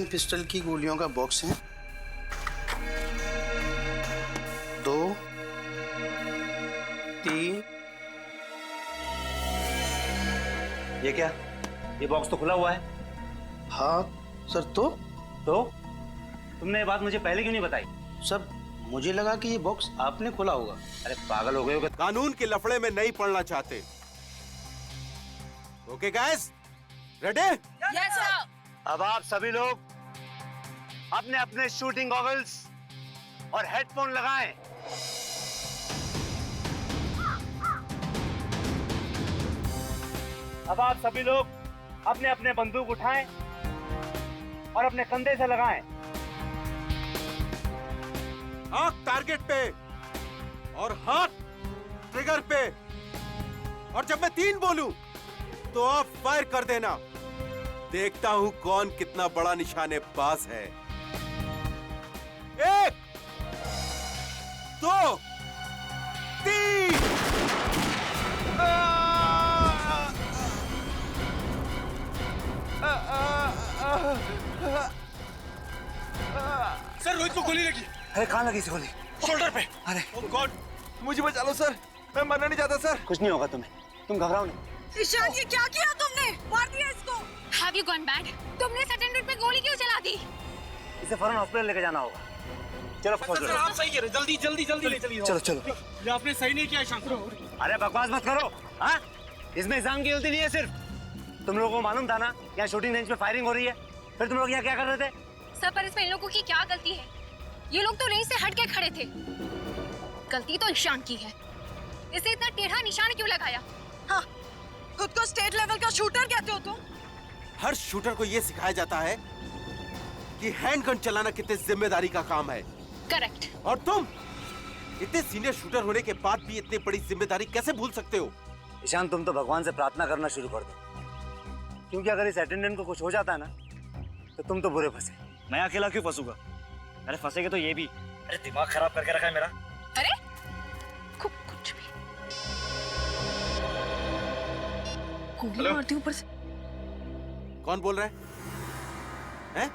Pistol की गोलियों का बॉक्स है 2 3। ये क्या? ये बॉक्स तो खुला हुआ है। हाँ सर। तो तुमने ये बात मुझे पहले क्यों नहीं बताई? सर मुझे लगा कि ये बॉक्स आपने खोला होगा। अरे पागल हो गए हो क्या? कानून के लफड़े में नहीं पड़ना चाहते। Okay guys, ready? Yes sir. अब आप सभी लोग अपने अपने शूटिंग गॉगल्स और हेडफोन लगाएं। अब आप सभी लोग अपने अपने बंदूक उठाएं और अपने कंधे से लगाएं। आंख टारगेट पे और हाथ ट्रिगर पे, और जब मैं 3 बोलूं तो आप फायर कर देना। देखता हूं कौन कितना बड़ा निशानेबाज है। 1 2 3। सर रोहित को गोली लगी। अरे कहाँ लगी इस गोली? शोल्डर पे। अरे ओह गॉड। मुझे बचा लो सर, मैं मरना नहीं चाहता सर। कुछ नहीं होगा तुम्हें, तुम घबराओ नहीं। ईशान ये क्या किया तुमने? मार दिया इसको। Have you gone mad? तुमने सेकंड रूट पे गोली क्यों चला दी? इसे फौरन हॉस्पिटल लेके जाना होगा। चलो सर आप सही कह रहे, जल्दी जल्दी जल्दी ले चलिए। चलो चलो। ये आपने सही नहीं किया ईशान। अरे बकवास मत करो। हाँ, इसमें ईशान की गलती नहीं है सिर्फ। तुम लोगों को मालूम था ना यहाँ शूटिंग रेंज पे फायरिंग हो रही है, फिर तुम लोग यहाँ क्या कर रहे थे? सर पर इसमें इन लोगों की क्या गलती है? ये लोग तो रेंज से हट के खड़े थे। गलती तो ईशान की है। इसे इतना टेढ़ा निशान क्यों लगाया? हाँ, खुद को स्टेट लेवल का शूटर कहते हो तुम? हर शूटर को यह सिखाया जाता है कि हैंडगन चलाना कितने जिम्मेदारी का काम है। करेक्ट। और तुम इतने सीनियर शूटर होने के बाद भी इतनी बड़ी जिम्मेदारी कैसे भूल सकते हो? ईशान तुम तो भगवान से प्रार्थना करना शुरू कर दो, क्योंकि अगर इस अटेंडेंट को कुछ हो जाता है ना तो तुम तो बुरे फंसे। मैं अकेला क्यों फंसूंगा? अरे फंसेगे तो ये भी। अरे दिमाग खराब करके रखा है मेरा। अरे कुछ भी गोली मारती ऊपर से। कौन बोल रहा है? हैं?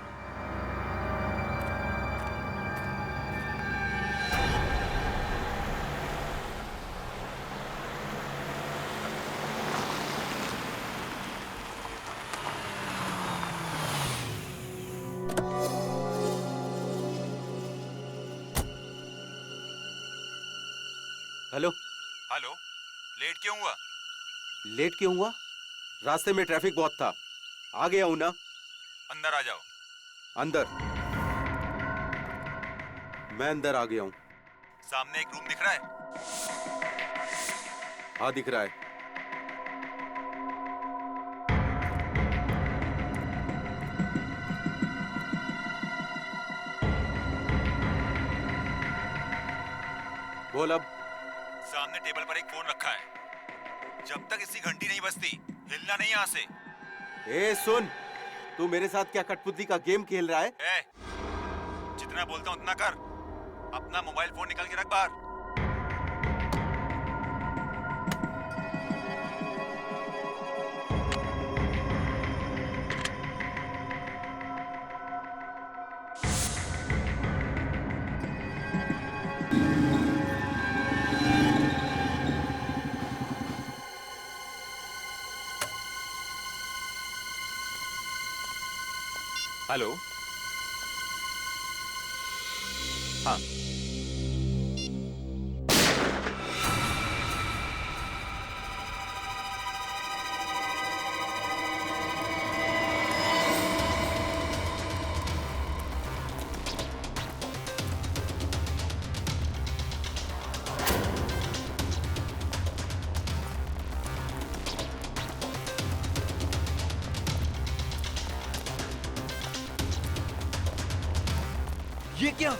हेलो हेलो, लेट क्यों हुआ? लेट क्यों हुआ? रास्ते में ट्रैफिक बहुत था, आ गया हूं ना। अंदर आ जाओ। अंदर? मैं अंदर आ गया हूं। सामने एक रूम दिख रहा है? हाँ दिख रहा है। बोल अब। सामने टेबल पर एक फोन रखा है। जब तक इसकी घंटी नहीं बजती हिलना नहीं यहाँ से। ए सुन, तू मेरे साथ क्या कठपुतली का गेम खेल रहा है? ए, जितना बोलता हूँ उतना कर। अपना मोबाइल फोन निकाल के रख बाहर। हेलो। हाँ, ये क्या?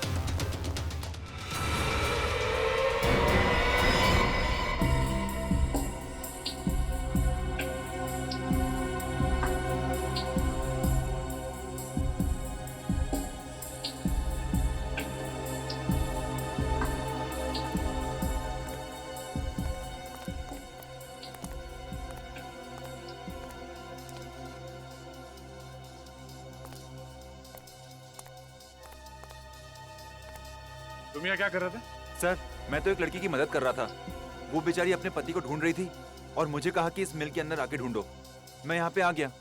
तुम यहाँ क्या कर रहे थे? सर, मैं तो एक लड़की की मदद कर रहा था। वो बेचारी अपने पति को ढूंढ रही थी और मुझे कहा कि इस मिल के अंदर आके ढूंढो। मैं यहाँ पे आ गया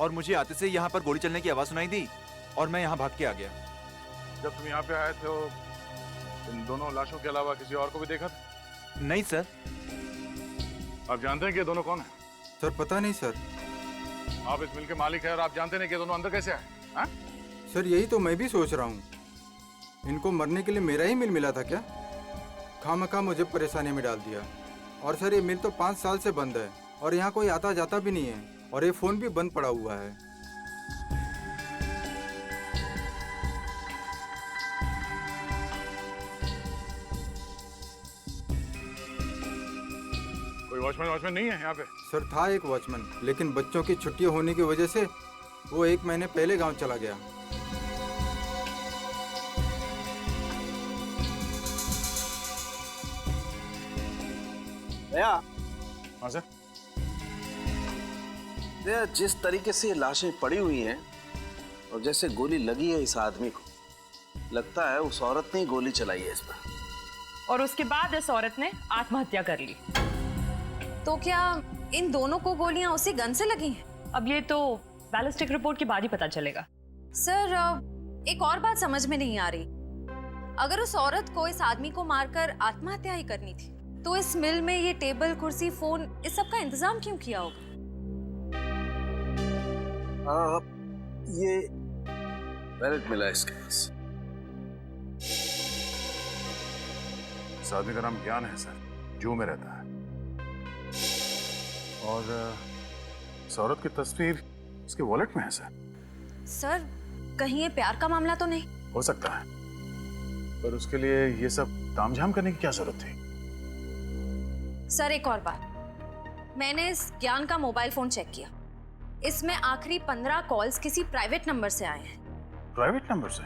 और मुझे आते से यहाँ पर गोली चलने की आवाज़ सुनाई दी और मैं यहाँ भाग के आ गया। जब तुम यहाँ पे आए थे तो इन दोनों लाशों के अलावा किसी और को भी देखा था? नहीं सर। आप जानते हैं कि ये दोनों कौन है? सर पता नहीं सर। आप इस मिल के मालिक हैं और आप जानते नहीं कि ये दोनों अंदर कैसे आए? हाँ? सर यही तो मैं भी सोच रहा हूँ, इनको मरने के लिए मेरा ही मिल मिला था क्या? खामखा मुझे परेशानी में डाल दिया। और सर ये मिल तो 5 साल से बंद है और यहाँ कोई आता जाता भी नहीं है और ये फ़ोन भी बंद पड़ा हुआ है। कोई वॉचमैन नहीं है यहाँ पे? सर था एक वॉचमैन, लेकिन बच्चों की छुट्टियाँ होने की वजह से वो 1 महीने पहले गांव चला गया। भैया, हाँ सर। भैया जिस तरीके से ये लाशें पड़ी हुई हैं और जैसे गोली लगी है इस आदमी को, लगता है उस औरत ने ही गोली चलाई है इस पर। और उसके बाद इस औरत ने आत्महत्या कर ली। तो क्या इन दोनों को गोलियां उसी गन से लगी हैं? अब ये तो बैलिस्टिक रिपोर्ट के बाद ही पता चलेगा। सर एक और बात समझ में नहीं आ रही। अगर उस औरत को इस आदमी को मारकर आत्महत्या ही करनी थी तो इस मिल में ये टेबल, कुर्सी, फोन, इस सब का इंतजाम क्यों किया होगा? ये बैलेट मिला इसके पास। इस आदमी का नाम ज्ञान है सर, जू में रहता है। और इस औरत की तस्वीर उसके वॉलेट में है सर। सर कहीं ये प्यार का मामला तो नहीं? हो सकता है, पर उसके लिए ये सब तामझाम करने की क्या जरूरत थी? सर एक और बात, मैंने इस ज्ञान का मोबाइल फोन चेक किया। इसमें आखिरी 15 कॉल्स किसी प्राइवेट नंबर से आए हैं। प्राइवेट नंबर से?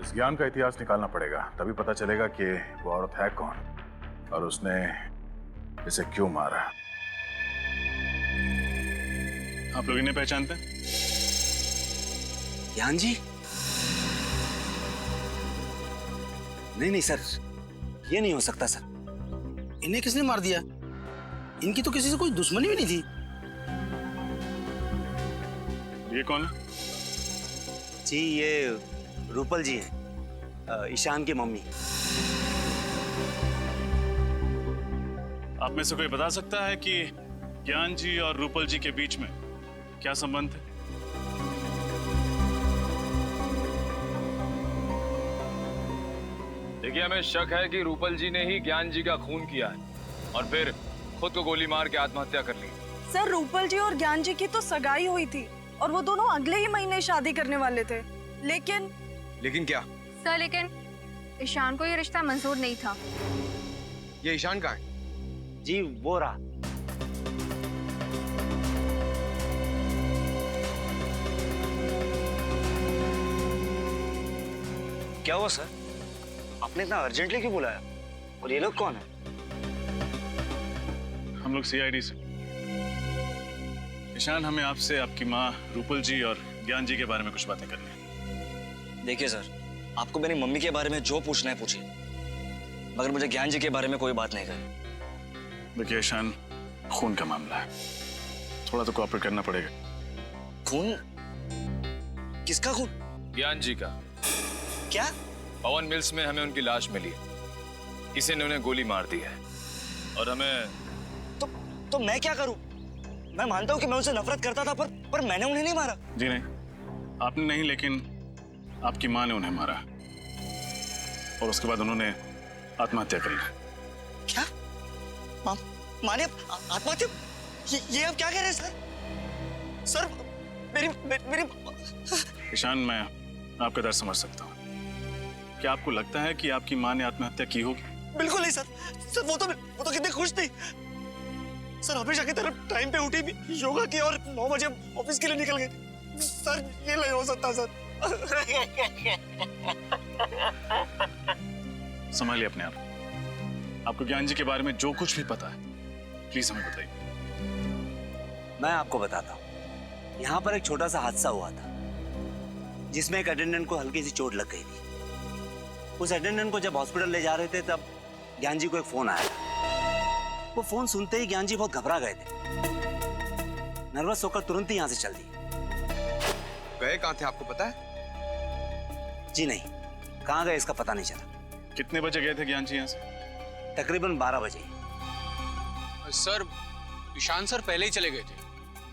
इस ज्ञान का इतिहास निकालना पड़ेगा, तभी पता चलेगा कि वो औरत है कौन और उसने इसे क्यों मारा। आप लोग इन्हें पहचानते हैं? ज्ञान जी? नहीं सर, ये नहीं हो सकता सर। इन्हें किसने मार दिया? इनकी तो किसी से कोई दुश्मनी भी नहीं थी। ये कौन है? जी ये रूपल जी हैं, ईशान की मम्मी। आप में से कोई बता सकता है कि ज्ञान जी और रूपल जी के बीच में क्या संबंध है? देखिए, हमें शक है कि रूपल जी ने ही ज्ञान जी का खून किया है और फिर खुद को गोली मार के आत्महत्या कर ली। सर रूपल जी और ज्ञान जी की तो सगाई हुई थी और वो दोनों अगले ही महीने शादी करने वाले थे। लेकिन क्या? सर लेकिन ईशान को ये रिश्ता मंजूर नहीं था। ये ईशान का है? जी वो रहा। क्या हुआ सर? आपने इतना अर्जेंटली क्यों बुलाया? और ये लोग कौन है? हम लोग सीआईडी से। ईशान, हमें आपसे आपकी माँ रूपल जी और ज्ञान जी के बारे में कुछ बातें करनी है। देखिए सर, आपको मेरी मम्मी के बारे में जो पूछना है पूछिए, मगर मुझे ज्ञान जी के बारे में कोई बात नहीं करनी। देखिए ईशान, खून का मामला है, थोड़ा तो कोऑपरेट करना पड़ेगा। खून? किसका खून? ज्ञान जी का। क्या? पवन मिल्स में हमें उनकी लाश मिली है, किसी ने उन्हें गोली मार दी है और हमें तो मैं क्या करूं? मैं मानता हूं कि मैं उनसे नफरत करता था, पर मैंने उन्हें नहीं मारा। जी नहीं, आपने नहीं, लेकिन आपकी माँ ने उन्हें मारा और उसके बाद उन्होंने आत्महत्या कर ली। क्या? माँ ने आत्महत्या? ये आप क्या कह रहे हैं सर? मेरी ईशान, मैं आपका दर्द समझ सकता हूँ। क्या आपको लगता है कि आपकी माँ ने आत्महत्या की होगी? बिल्कुल नहीं सर। सर वो तो कितने खुश थी सर, हमेशा की तरह टाइम पे उठी भी, योगा की और 9 बजे ऑफिस के लिए निकल गई। सर ये नहीं हो सकता सर। संभालिए अपने आप। आपको ज्ञान जी के बारे में जो कुछ भी पता है प्लीज हमें बताइए। मैं आपको बताता हूँ। यहाँ पर एक छोटा सा हादसा हुआ था जिसमें एक अटेंडेंट को हल्की सी चोट लग गई थी। उस अटेंडेंट को जब हॉस्पिटल ले जा रहे थे तब ज्ञान जी को एक फोन आया। वो फोन सुनते ही ज्ञान जी बहुत घबरा गए थे, नर्वस होकर तुरंत ही यहाँ से चल दिए। गए कहाँ थे आपको पता है? जी नहीं, कहाँ गए इसका पता नहीं चला। कितने बजे गए थे ज्ञान जी यहाँ से? तकरीबन 12 बजे। सर ईशान सर पहले ही चले गए थे,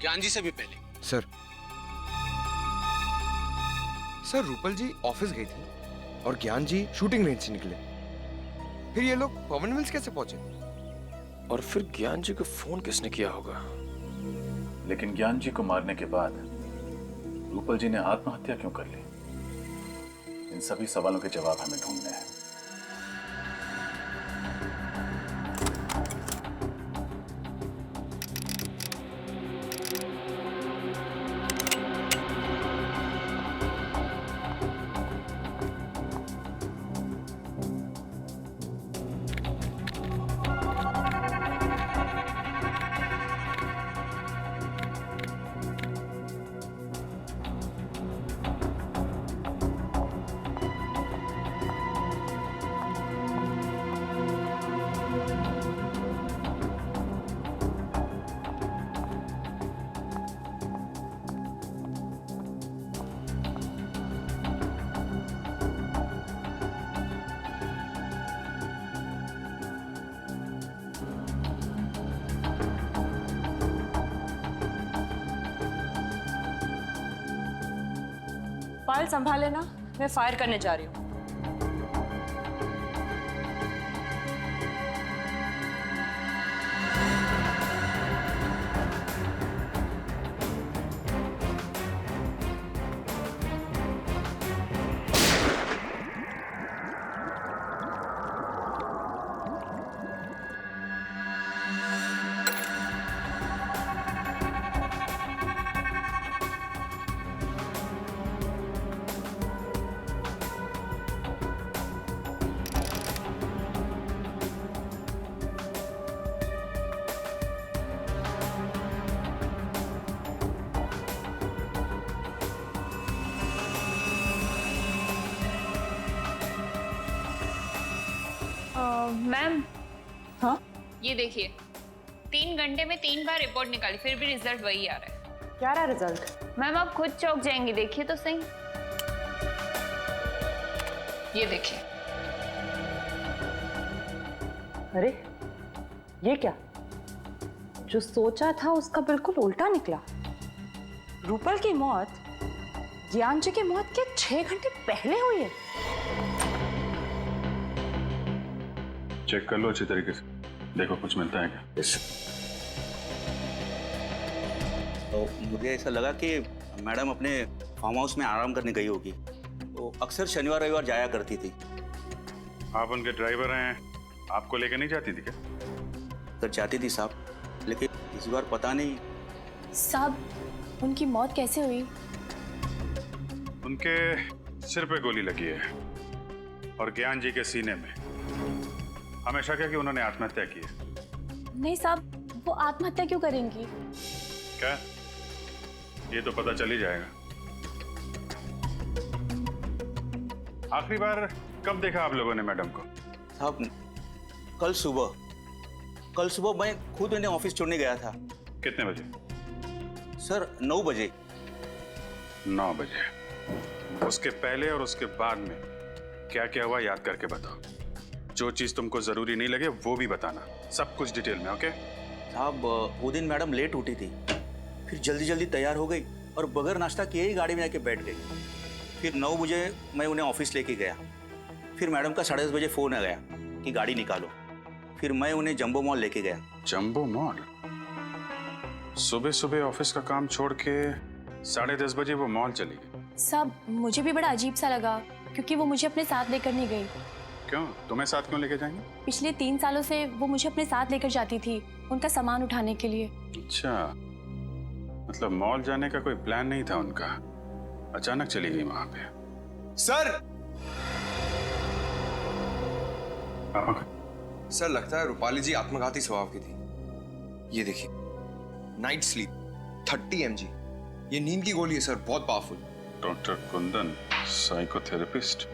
ज्ञान जी से भी पहले। सर रूपल जी ऑफिस गई थी और ज्ञान जी शूटिंग रेंज से निकले। फिर ये लोग पवन मिल्स कैसे पहुंचे? और फिर ज्ञान जी को फोन किसने किया होगा? लेकिन ज्ञान जी को मारने के बाद रूपल जी ने आत्महत्या क्यों कर ली? इन सभी सवालों के जवाब हमें ढूंढने हैं। फाइल संभाल लेना, मैं फायर करने जा रही हूँ। मैम, हाँ ये देखिए 3 घंटे में 3 बार रिपोर्ट निकाली, फिर भी रिजल्ट वही आ रहा है। क्या रहा रिजल्ट? मैम आप खुद चौंक जाएंगी, देखिए तो सही। ये देखिए। अरे ये क्या? जो सोचा था उसका बिल्कुल उल्टा निकला। रूपल की मौत ज्ञान जी की मौत के 6 घंटे पहले हुई है। चेक कर लो अच्छी तरीके से, देखो कुछ मिलता है क्या। तो मुझे ऐसा लगा कि मैडम अपने फार्म हाउस में आराम करने गई होगी, तो अक्सर शनिवार रविवार जाया करती थी। आप उनके ड्राइवर हैं, आपको लेकर नहीं जाती थी क्या? सर जाती थी साहब, लेकिन इस बार पता नहीं। साहब उनकी मौत कैसे हुई? उनके सिर पे गोली लगी है और ज्ञान जी के सीने में। हमें शक है कि उन्होंने आत्महत्या की है। नहीं साहब, वो आत्महत्या क्यों करेंगी? क्या? ये तो पता चल ही जाएगा। आखिरी बार कब देखा आप लोगों ने मैडम को? साहब कल सुबह मैं खुद उन्हें ऑफिस छोड़ने गया था। कितने बजे? सर 9 बजे। 9 बजे। उसके पहले और उसके बाद में क्या क्या हुआ याद करके बताओ। जो चीज तुमको जरूरी नहीं लगे वो भी बताना, सब कुछ डिटेल में। ओके साहब, वो दिन मैडम लेट उठी थी, फिर जल्दी जल्दी तैयार हो गई और बगैर नाश्ता किए ही गाड़ी में आके बैठ गई। फिर 9 बजे मैं उन्हें ऑफिस लेके गया। फिर मैडम का 10:30 बजे फोन आ गया कि गाड़ी निकालो। फिर मैं उन्हें जंबो मॉल लेके गया। Jumbo mall? सुबह सुबह ऑफिस का काम छोड़ के 10:30 बजे वो मॉल चली गई? साहब मुझे भी बड़ा अजीब सा लगा, क्योंकि वो मुझे अपने साथ लेकर नहीं गई। क्यों? तुम्हें साथ क्यों लेके जाएंगे? पिछले 3 सालों से वो मुझे अपने साथ लेकर जाती थी, उनका सामान उठाने के लिए। अच्छा, मतलब मॉल जाने का कोई प्लान नहीं था उनका, अचानक चली गई वहां पे। सर! सर लगता है रूपाली जी आत्मघाती स्वभाव की थी। ये देखिए, नाइट स्लीप 30 mg, ये नींद की गोली है सर, बहुत पावरफुल। Doctor Kundan, psychotherapist.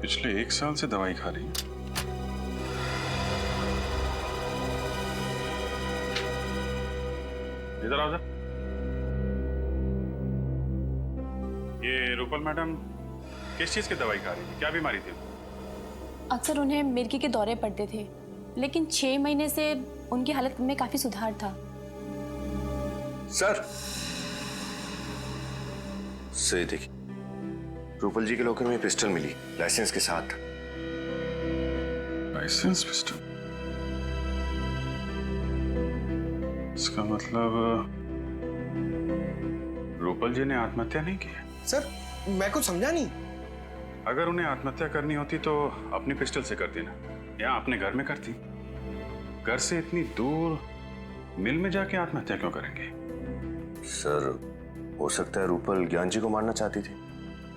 पिछले 1 साल से दवाई खा रही है। इधर आओ जरा। ये रूपल मैडम किस चीज की दवाई खा रही थी, क्या बीमारी थी? अक्सर उन्हें मिर्गी के दौरे पड़ते थे, लेकिन 6 महीने से उनकी हालत में काफी सुधार था। सर से देखिए, रूपल जी के लॉकर में पिस्टल मिली, लाइसेंस के साथ। Licence pistol? इसका मतलब रूपल जी ने आत्महत्या नहीं की है? सर मैं कुछ समझा नहीं। अगर उन्हें आत्महत्या करनी होती तो अपनी पिस्टल से करती ना, या अपने घर में करती। घर से इतनी दूर मिल में जाके आत्महत्या क्यों करेंगे? सर हो सकता है रूपल ज्ञान जी को मारना चाहती थी,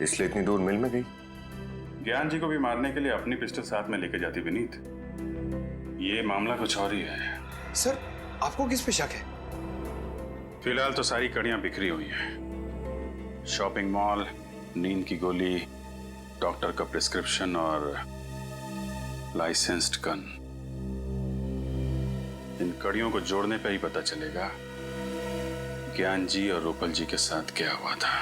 इसलिए इतनी दूर मिल में गई। ज्ञान जी को भी मारने के लिए अपनी पिस्टल साथ में लेके जाती विनीत। ये मामला कुछ और ही है। सर आपको किस पे शक है? फिलहाल तो सारी कड़ियां बिखरी हुई हैं। शॉपिंग मॉल, नींद की गोली, डॉक्टर का प्रिस्क्रिप्शन और लाइसेंस्ड गन। इन कड़ियों को जोड़ने पे ही पता चलेगा ज्ञान जी और रूपल जी के साथ क्या हुआ था।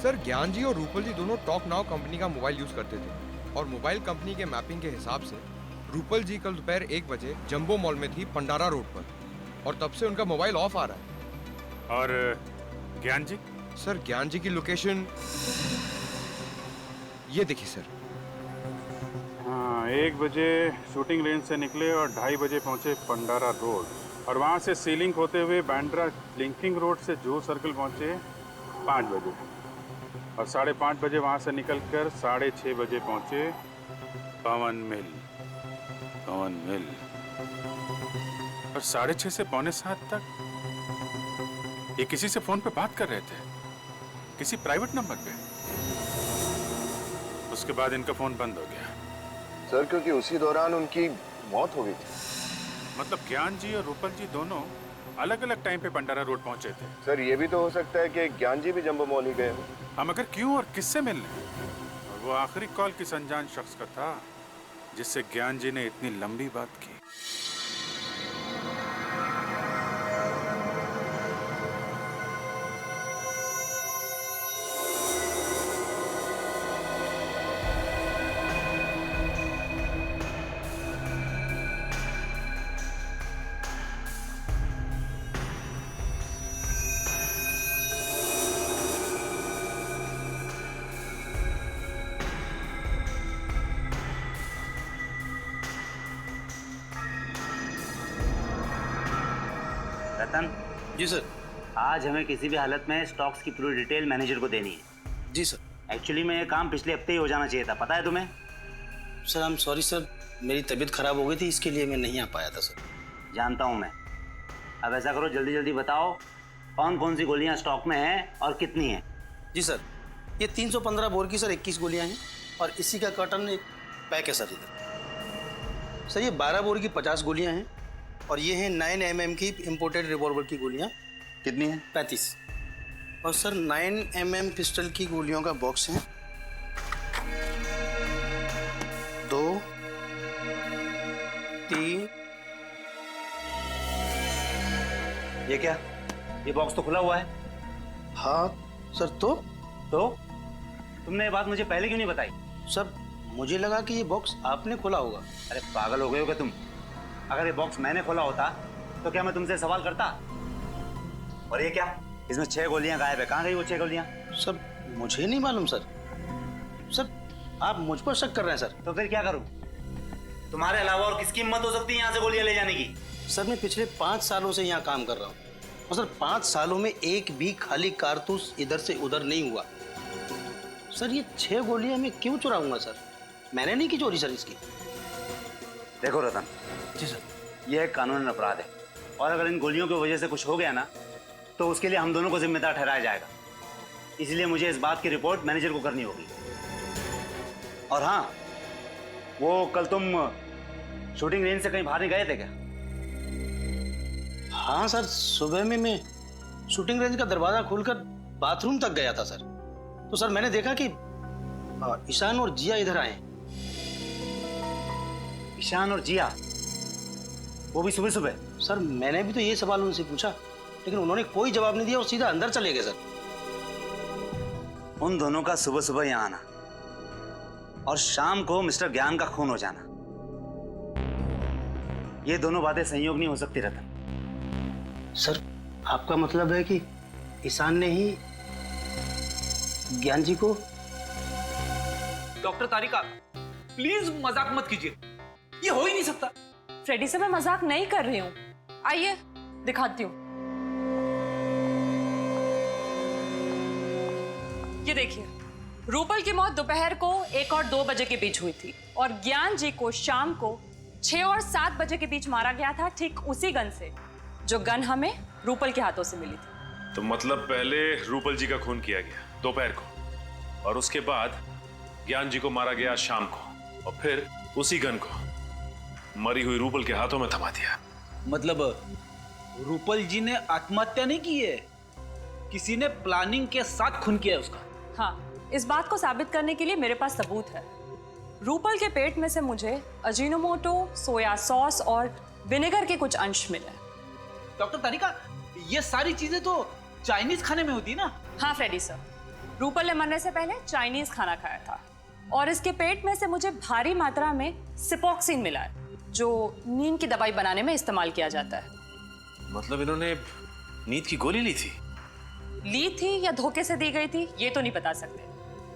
सर ज्ञान जी और रूपल जी दोनों टॉक नाउ कंपनी का मोबाइल यूज करते थे और मोबाइल कंपनी के मैपिंग के हिसाब से रूपल जी कल दोपहर 1 बजे जंबो मॉल में थी पंडारा रोड पर, और तब से उनका मोबाइल ऑफ आ रहा है। और ज्ञान जी? सर ज्ञान जी की लोकेशन ये देखिए सर। हाँ, 1 बजे शूटिंग रेंज से निकले और 2:30 बजे पहुंचे पंडारा रोड, और वहां से सीलिंग होते हुए बांद्रा लिंकिंग रोड से जूहू सर्कल पहुंचे 5 बजे, और 5:30 बजे वहां से निकलकर 6:30 बजे पहुंचे पवन मिल। और 6:30 से 6:45 तक ये किसी से फोन पे बात कर रहे थे, किसी प्राइवेट नंबर पे। उसके बाद इनका फोन बंद हो गया। सर क्योंकि उसी दौरान उनकी मौत हो गई थी। मतलब ज्ञान जी और रूपल जी दोनों अलग अलग टाइम पे पंडारा रोड पहुंचे थे। सर ये भी तो हो सकता है कि ज्ञान जी भी जंबो मॉल ही गए हो। हम अगर क्यों और किससे मिलने? और वो आखिरी कॉल किस अनजान शख्स का था जिससे ज्ञान जी ने इतनी लंबी बात की? रतन जी सर। आज हमें किसी भी हालत में स्टॉक्स की पूरी डिटेल मैनेजर को देनी है। जी सर। एक्चुअली में ये काम पिछले हफ्ते ही हो जाना चाहिए था, पता है तुम्हें? Sir I am sorry sir, मेरी तबीयत खराब हो गई थी, इसके लिए मैं नहीं आ पाया था सर। जानता हूँ मैं। अब ऐसा करो, जल्दी जल्दी बताओ कौन कौन सी गोलियाँ स्टॉक में हैं और कितनी हैं। जी सर, ये 315 बोर की सर 21 गोलियाँ हैं, और इसी का कर्टन एक पैक है सर इधर। सर ये 12 बोर की 50 गोलियाँ हैं, और ये हैं 9 mm की इम्पोर्टेड रिवॉल्वर की गोलियाँ। कितनी है? 35। और सर 9 mm पिस्टल की गोलियों का बॉक्स है 2, 3। ये क्या? ये बॉक्स तो खुला हुआ है। हाँ सर। तो तुमने ये बात मुझे पहले क्यों नहीं बताई? सर मुझे लगा कि ये बॉक्स आपने खोला होगा। अरे पागल हो गए हो क्या तुम? अगर ये बॉक्स मैंने खोला होता तो क्या मैं तुमसे सवाल करता? और ये क्या? इसमें 6 गोलियां गायब है, कहाँ गई वो 6 गोलियां? सर मुझे नहीं मालूम सर। सर आप मुझ पर शक कर रहे हैं सर। तो फिर क्या करूं? तुम्हारे अलावा और किसकी हिम्मत हो सकती है यहाँ से गोलियां ले जाने की? सर मैं पिछले 5 सालों से यहाँ काम कर रहा हूँ, और सर 5 सालों में एक भी खाली कारतूस इधर से उधर नहीं हुआ। सर ये 6 गोलियां मैं क्यों चुराऊंगा सर? मैंने नहीं की चोरी सर इसकी। देखो रतन। जी सर। यह एक कानूनी अपराध है, और अगर इन गोलियों की वजह से कुछ हो गया ना तो उसके लिए हम दोनों को जिम्मेदार ठहराया जाएगा। इसलिए मुझे इस बात की रिपोर्ट मैनेजर को करनी होगी। और हाँ, वो कल तुम शूटिंग रेंज से कहीं बाहर नहीं गए थे क्या? हाँ सर, सुबह में मैं शूटिंग रेंज का दरवाजा खोलकर बाथरूम तक गया था सर। तो सर मैंने देखा कि ईशान और जिया इधर आए। ईशान और जिया, वो भी सुबह सुबह? सर मैंने भी तो ये सवाल उनसे पूछा, लेकिन उन्होंने कोई जवाब नहीं दिया और सीधा अंदर चले गए सर। उन दोनों का सुबह सुबह यहाँ आना और शाम को मिस्टर ज्ञान का खून हो जाना, ये दोनों बातें संयोग नहीं हो सकती रतन। सर आपका मतलब है कि ईशान ने ही ज्ञान जी को? डॉक्टर तारिका प्लीज मजाक मत कीजिए, ये हो ही नहीं सकता। फ्रेडी से मैं मजाक नहीं कर रही हूँ, आइए दिखाती हूँ। ये देखिए, रूपल की मौत दोपहर को 1 और 2 बजे के बीच हुई थी और ज्ञान जी को शाम को 6 और 7 बजे के बीच मारा गया था, ठीक उसी गन से जो गन हमें रूपल के हाथों से मिली थी। तो मतलब पहले रूपल जी का खून किया गया दोपहर को, और उसके बाद ज्ञान जी को मारा गया शाम को, और फिर उसी गन को मरी हुई रूपल के हाथों में थमा दिया। मतलब रूपल जी ने आत्महत्या नहीं की है, किसी ने प्लानिंग के साथ खून किया है उसका। हाँ, इस बात को साबित करने के लिए मेरे पास सबूत है। रूपल के पेट में से मुझे अजीनोमोटो, सोया सॉस और विनेगर के कुछ अंश मिले। डॉक्टर तारिका, ये सारी चीजें तो चाइनीज खाने में होती है ना? हाँ फ्रेडी सर, रूपल ने मरने से पहले चाइनीज खाना खाया था और इसके पेट में से मुझे भारी मात्रा में सिपोक्सिन मिला है, जो नींद की दवाई बनाने में इस्तेमाल किया जाता है। मतलब इन्होंने नींद की गोली ली थी? ली थी या धोखे से दी गई थी ये तो नहीं बता सकते,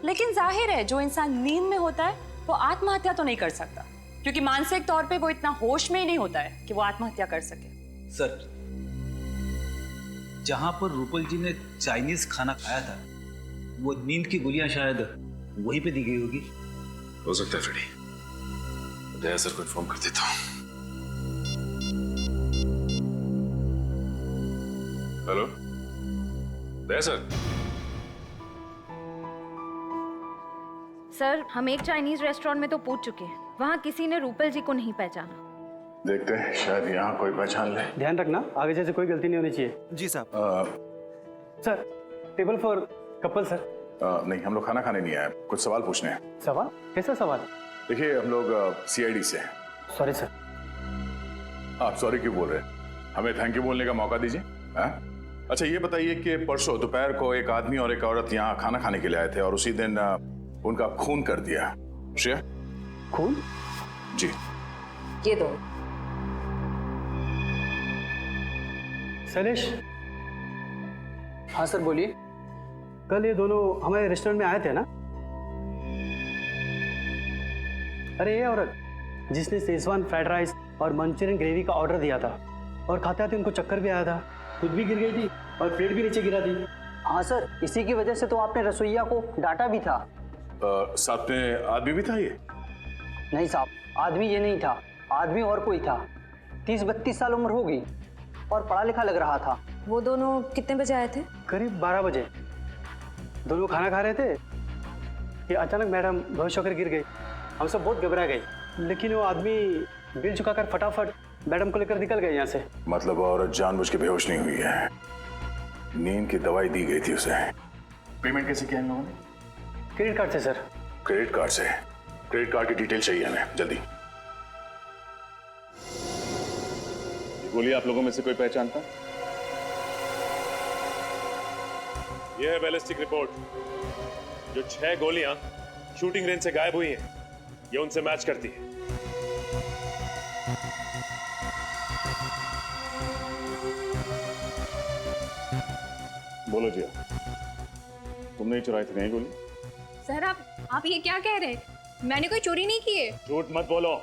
लेकिन जाहिर है जो इंसान नींद में होता है वो आत्महत्या तो नहीं कर सकता, क्योंकि मानसिक तौर पे वो इतना होश में ही नहीं होता है कि वो आत्महत्या कर सके। सर, जहां पर रूपल जी ने चाइनीज खाना खाया था, वो नींद की गोलियां शायद वहीं पे दी गई होगी। हो सकता है फ्रेडी, दया सर को इन्फॉर्म कर देता हूँ। हेलो दया सर। सर हम एक चाइनीज रेस्टोरेंट में तो पूछ चुके हैं, वहाँ किसी ने रूपल जी को नहीं पहचाना। देखते हैं शायद यहाँ कोई पहचान ले। ध्यान रखना आगे जैसे कोई गलती नहीं होनी चाहिए। जी साहब। Sir table for couple sir. नहीं, हम लोग खाना खाने नहीं आए, कुछ सवाल पूछने हैं। सवाल? कैसा सवाल? देखिए हम लोग CID से हैं। Sorry sir. आप सॉरी क्यों बोल रहे हैं? हमें थैंक यू बोलने का मौका दीजिए। अच्छा ये बताइए कि परसों दोपहर को एक आदमी और एक औरत यहाँ खाना खाने के लिए आए थे और उसी दिन उनका खून कर दिया। श्रेया? खून? जी। ये दो। शैलेश? हाँ सर बोलिए। कल ये दोनों हमारे रेस्टोरेंट में आए थे ना? अरे ये औरत जिसने शेजवान फ्राइड राइस और मंचूरियन ग्रेवी का ऑर्डर दिया था और खाते खाते उनको चक्कर भी आया था, खुद भी गिर गई थी और प्लेट भी नीचे गिरा दी। हाँ सर, इसी की वजह से तो आपने रसोइया को डांटा भी था। साथ में आदमी भी था ये? नहीं साहब, आदमी ये नहीं था, आदमी और कोई था। 30-32 साल उम्र होगी और पढ़ा लिखा लग रहा था। वो दोनों कितने बजे आए थे? करीब 12 बजे। दोनों खाना खा रहे थे कि अचानक मैडम बेहोश होकर गिर गई। हम सब बहुत घबरा गए, लेकिन वो आदमी बिल चुकाकर फटाफट मैडम को लेकर निकल गए यहाँ से। मतलब औरत जानबूझ के बेहोश नहीं हुई है, नींद की दवाई दी गई थी उसे। पेमेंट कैसे किया इन लोगों ने? क्रेडिट कार्ड से सर। क्रेडिट कार्ड से? क्रेडिट कार्ड की डिटेल चाहिए हमें जल्दी। ये गोली आप लोगों में से कोई पहचानता? यह है बैलिस्टिक रिपोर्ट। जो 6 गोलियां शूटिंग रेंज से गायब हुई हैं, ये उनसे मैच करती है। बोलो जिया, तुमने ही चुराई थी नहीं गोली? सर आप ये क्या कह रहे हैं? मैंने कोई चोरी नहीं की है। झूठ मत बोलो,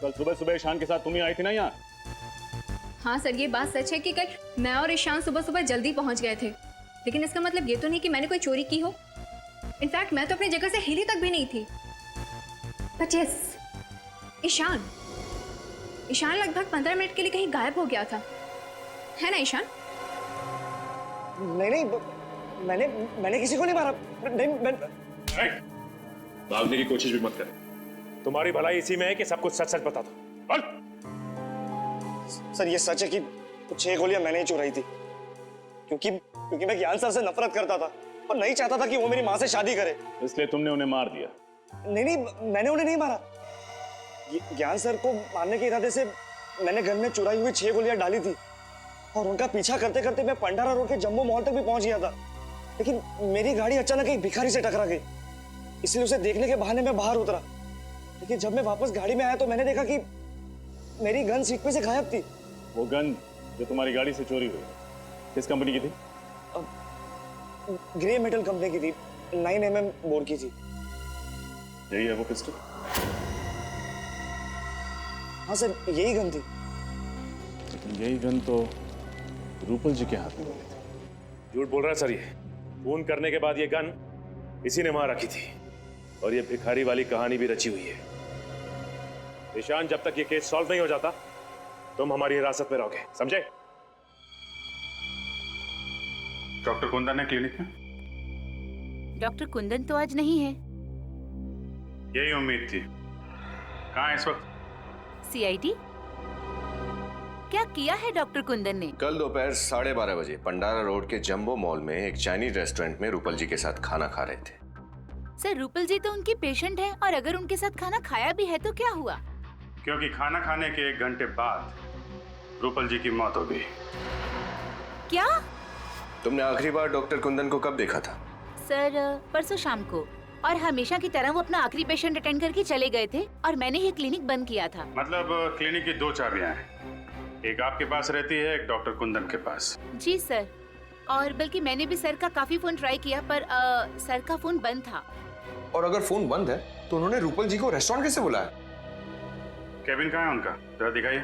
कल सुबह सुबह ईशान के साथ तुम ही आई थी ना यहाँ? हाँ सर, ये बात सच है कि कल मैं और ईशान सुबह सुबह जल्दी पहुंच गए थे, लेकिन इसका मतलब ये तो नहीं कि मैंने कोई चोरी की हो। इनफैक्ट मैं तो अपनी जगह से हिली तक भी नहीं थी। बट यस, ईशान लगभग 15 मिनट के लिए कहीं गायब हो गया था, है ना ईशान? नहीं, मैंने किसी को नहीं मारा। नहीं, भागने की कोशिश भी मत कर। तुम्हारी भलाई इसी में है कि सब कुछ सच सच बता दो। सर ये सच है कि 6 गोलियां मैंने ही चुराई थी, क्योंकि मैं ज्ञान सर से नफरत करता था। और नहीं चाहता था कि वो मेरी माँ से शादी करे। इसलिए तुमने उन्हें मार दिया? नहीं, मैंने उन्हें नहीं मारा। ज्ञान सर को मारने के इरादे से मैंने घर में चुराई हुई 6 गोलियां डाली थी और उनका पीछा करते करते मैं पंडारा रोड के जंबो मॉल तक भी पहुंच गया था, लेकिन मेरी गाड़ी अचानक एक भिखारी से टकरा गई। इसलिए उसे देखने के बहाने मैं बाहर उतरा, लेकिन जब मैं वापस गाड़ी में आया तो मैंने देखा कि मेरी गन सीट पे से गायब थी। वो गन जो तुम्हारी गाड़ी से चोरी हुई किस कंपनी की थी? ग्रे मेटल कंपनी की थी, 9mm बोर की थी। यही है वो पिस्टल? हाँ सर, यही गन थी। यही गन तो रूपल जी के हाथ में मिली थी। झूठ बोल रहा है सर ये। खून करने के बाद ये गन इसी ने वहां रखी थी और ये भिखारी वाली कहानी भी रची हुई है। ईशान, जब तक ये केस सॉल्व नहीं हो जाता तुम हमारी हिरासत में रहोगे, समझे? डॉक्टर कुंदन है क्लिनिक में? डॉक्टर कुंदन तो आज नहीं है। यही उम्मीद थी। कहाँ है इस वक्त? सीआईडी? क्या किया है डॉक्टर कुंदन ने? कल दोपहर 12:30 बजे पंडारा रोड के जंबो मॉल में एक चाइनीज रेस्टोरेंट में रूपल जी के साथ खाना खा रहे थे। सर, रूपल जी तो उनकी पेशेंट है और अगर उनके साथ खाना खाया भी है तो क्या हुआ? क्योंकि खाना खाने के 1 घंटे बाद रूपल जी की मौत हो गई। क्या? तुमने आखिरी बार डॉक्टर कुंदन को कब देखा था? सर, परसों शाम को, और हमेशा की तरह वो अपना आखिरी पेशेंट अटेंड करके चले गए थे और मैंने ही क्लिनिक बंद किया था। मतलब क्लिनिक की 2 चाबियां हैं, एक आपके पास रहती है, एक डॉक्टर कुंदन के पास। जी सर, और बल्कि मैंने भी सर का काफी फोन ट्राई किया पर सर का फोन बंद था। और अगर फोन बंद है तो उन्होंने रूपल जी को रेस्टोरेंट कैसे बुलाया? केबिन कहाँ है उनका? जरा दिखाइए।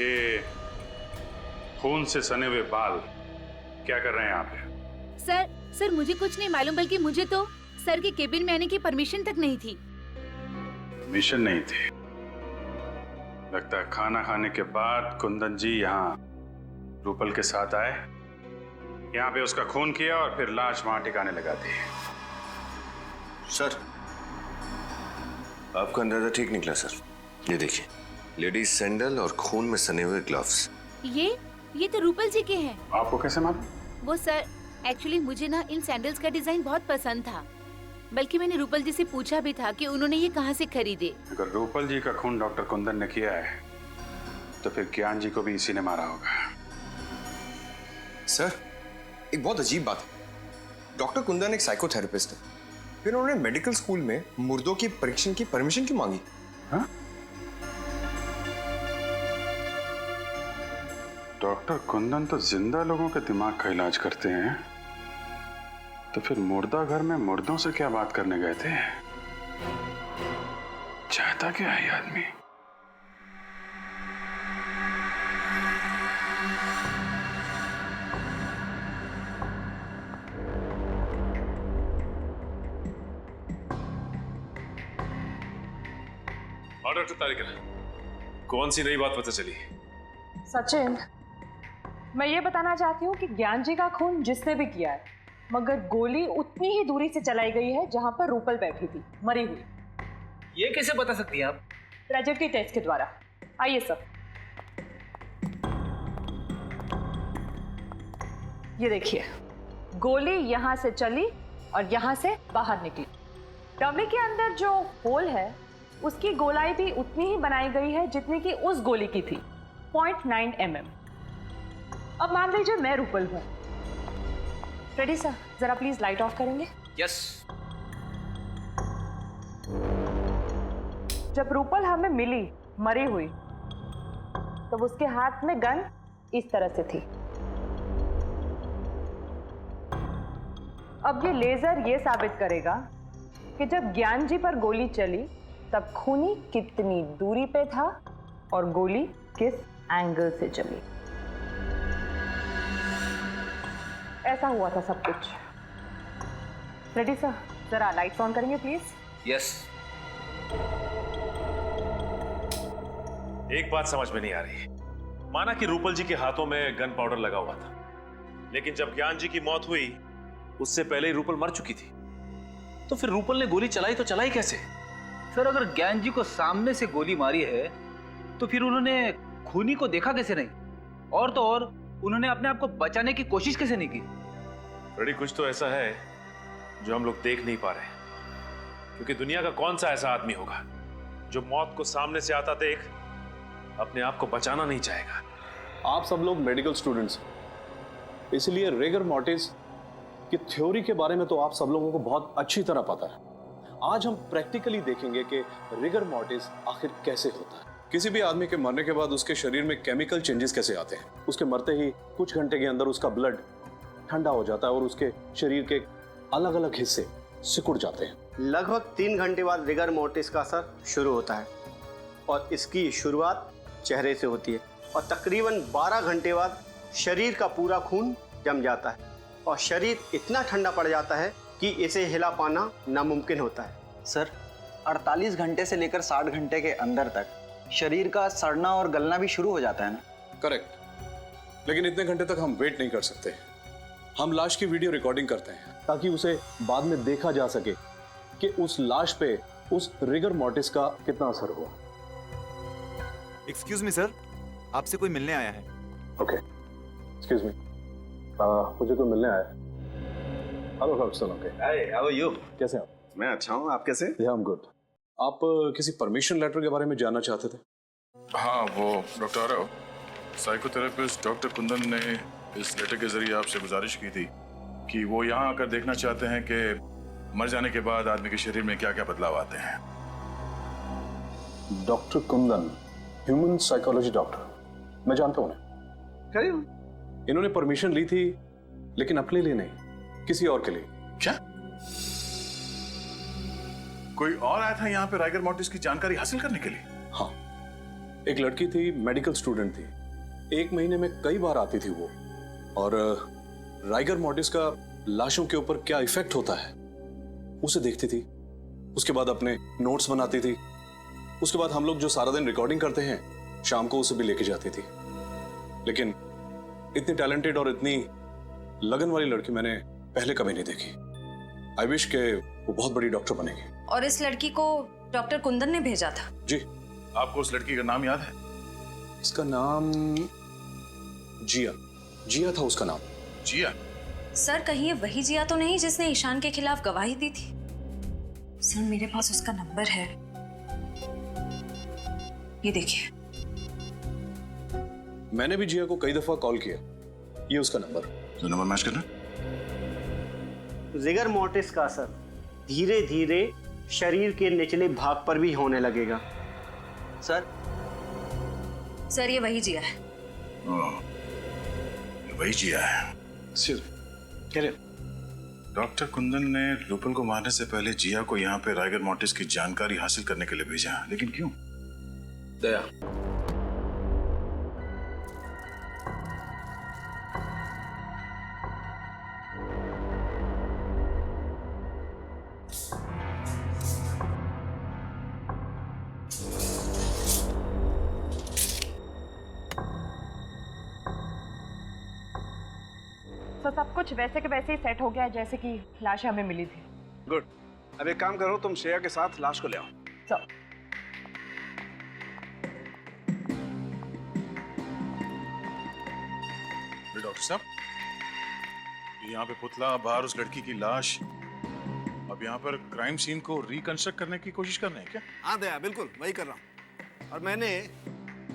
ये खून से सने हुए बाल क्या कर रहे हैं यहाँ पे? सर मुझे कुछ नहीं मालूम, बल्कि मुझे तो सर के केबिन में आने की परमिशन तक नहीं थी। मिशन नहीं थी? लगता है खाना खाने के बाद कुंदन जी यहाँ रूपल के साथ आए, यहाँ पे उसका खून किया और फिर लाश वहां ठिकाने लगा दी। सर, आपका अंदाजा ठीक निकला सर। ये देखिए, लेडीज सैंडल और खून में सने हुए ग्लव्स। ये तो रूपल जी के हैं। आपको कैसे मालूम? वो सर, एक्चुअली मुझे ना इन सैंडल्स का डिजाइन बहुत पसंद था, बल्कि मैंने रूपल जी से पूछा भी था कि उन्होंने ये कहाँ से खरीदे। अगर रूपल जी का खून डॉक्टर कुंदन ने किया है तो फिर ज्ञान जी को भी इसी ने मारा होगा। सर, एक बहुत अजीब बात है। डॉक्टर कुंदन एक साइकोथेरेपिस्ट है, फिर उन्होंने मेडिकल स्कूल में मुर्दों की परीक्षण की परमिशन क्यों मांगी? हाँ? डॉक्टर कुंदन तो जिंदा लोगों के दिमाग का इलाज करते हैं, तो फिर मुर्दा घर में मुर्दों से क्या बात करने गए थे? चाहता क्या है आदमी? और डॉक्टर तारिका, कौन सी नई बात पता चली? सचिन, मैं ये बताना चाहती हूँ कि ज्ञान जी का खून जिसने भी किया है, मगर गोली उतनी ही दूरी से चलाई गई है जहां पर रूपल बैठी थी, मरी हुई। ये कैसे बता सकती हैं आप? ट्रेजेक्टरी टेस्ट के द्वारा। आइए सर, ये देखिए, गोली यहां से चली और यहां से बाहर निकली। डमी के अंदर जो होल है उसकी गोलाई भी उतनी ही बनाई गई है जितनी कि उस गोली की थी, 0.9 mm। अब मान लीजिए मैं रूपल हूं। रेडी सर, जरा प्लीज लाइट ऑफ करेंगे? यस। जब रूपल हमें मिली मरी हुई, तब उसके हाथ में गन इस तरह से थी। अब ये लेजर ये साबित करेगा कि जब ज्ञान जी पर गोली चली तब खूनी कितनी दूरी पे था और गोली किस एंगल से चली। ऐसा हुआ था सब कुछ। रेडी सर, जरा लाइट्स ऑन करेंगे प्लीज। यस। एक बात समझ में नहीं आ रही। माना कि रूपल जी के हाथों में गन पाउडर लगा हुआ था, लेकिन जब ज्ञान जी की मौत हुई उससे पहले ही रूपल मर चुकी थी। तो फिर रूपल ने गोली चलाई तो चलाई कैसे? सर अगर ज्ञान जी को सामने से गोली मारी है तो फिर उन्होंने खूनी को देखा कैसे नहीं? और तो और उन्होंने अपने आप को बचाने की कोशिश कैसे नहीं की? बड़ी कुछ तो ऐसा है जो हम लोग देख नहीं पा रहे, क्योंकि दुनिया का कौन सा ऐसा आदमी होगा जो मौत को सामने से आता देख अपने आप को बचाना नहीं चाहेगा। आप सब लोग मेडिकल स्टूडेंट्स हैं, इसलिए रिगर मॉर्टिस की थ्योरी के बारे में तो आप सब लोगों को बहुत अच्छी तरह पता है। आज हम प्रैक्टिकली देखेंगे कि रिगर मॉर्टिस आखिर कैसे होता है। किसी भी आदमी के मरने के बाद उसके शरीर में केमिकल चेंजेस कैसे आते हैं। उसके मरते ही कुछ घंटे के अंदर उसका ब्लड ठंडा हो जाता है और उसके शरीर के अलग अलग हिस्से सिकुड़ जाते हैं। लगभग 3 घंटे बाद रिगर मोर्टिस का असर शुरू होता है और इसकी शुरुआत चेहरे से होती है और तकरीबन 12 घंटे बाद शरीर का पूरा खून जम जाता है और शरीर इतना ठंडा पड़ जाता है कि इसे हिला पाना नामुमकिन होता है। सर 48 घंटे से लेकर 60 घंटे के अंदर तक शरीर का सड़ना और गलना भी शुरू हो जाता है ना? करेक्ट, लेकिन इतने घंटे तक हम वेट नहीं कर सकते। हम लाश की वीडियो रिकॉर्डिंग करते हैं ताकि उसे बाद में देखा जा सके कि उस लाश पे उस रिगर मॉर्टिस का कितना असर हुआ। एक्सक्यूज मी सर, आपसे कोई मिलने आया है। ओके, एक्सक्यूज मी, मुझे कोई मिलने आया है। Hello doctor. Okay, hi, how are you? कैसे हैं आप? मैं अच्छा हूँ, आप कैसे? या आई एम गुड। आप किसी परमिशन लेटर के बारे में जानना चाहते थे? हाँ, वो doctor Aarav, psychotherapist doctor Kundan ने इस लेटर के जरिए आपसे गुजारिश की थी कि वो यहाँ आकर देखना चाहते हैं कि मर जाने के बाद आदमी के शरीर में क्या क्या बदलाव आते हैं। Doctor Kundan, human psychology doctor, मैं जानता हूँ उन्हें। इन्होंने परमिशन ली थी, लेकिन अपने लिए नहीं, किसी और के लिए। क्या कोई और आया था यहाँ पे राइगर मॉर्टिस की जानकारी हासिल करने के लिए? हाँ, एक लड़की थी, मेडिकल स्टूडेंट थी, 1 महीने में कई बार आती थी वो, और राइगर मॉर्टिस का लाशों के ऊपर क्या इफेक्ट होता है उसे देखती थी। उसके बाद अपने नोट्स बनाती थी। उसके बाद हम लोग जो सारा दिन रिकॉर्डिंग करते हैं शाम को उसे भी लेके जाती थी। लेकिन इतनी टैलेंटेड और इतनी लगन वाली लड़की मैंने पहले कभी नहीं देखी। आई विश के वो बहुत बड़ी डॉक्टर बनेगी। और इस लड़की को डॉक्टर कुंदन ने भेजा था? जी। आपको उस लड़की का नाम याद है? इसका नाम जिया, जिया था उसका नाम। जिया? सर कहीं ये वही जिया तो नहीं जिसने ईशान के खिलाफ गवाही दी थी? सर मेरे पास उसका नंबर है, ये देखिए। मैंने भी जिया को कई दफा कॉल किया, ये उसका नंबर। तो नंबर मैच करना। रिगर मोर्टिस का असर धीरे धीरे शरीर के निचले भाग पर भी होने लगेगा। सर ये वही जिया है। वही जिया है। डॉक्टर कुंदन ने रूपल को मारने से पहले जिया को यहाँ पे राइगर मॉर्टिस की जानकारी हासिल करने के लिए भेजा, लेकिन क्यों? दया, तो सब कुछ वैसे के वैसे ही सेट हो गया है जैसे कि लाश हमें मिली थी। गुड। अब एक काम करो, तुम श्रेया के साथ लाश को ले आओ। चलो। डॉक्टर साहब, यहाँ पे पुतला, बाहर उस लड़की की लाश, अब यहाँ पर क्राइम सीन को रिकंस्ट्रक्ट करने की कोशिश कर रहे हैं क्या? हाँ दया, बिल्कुल वही कर रहा हूँ। और मैंने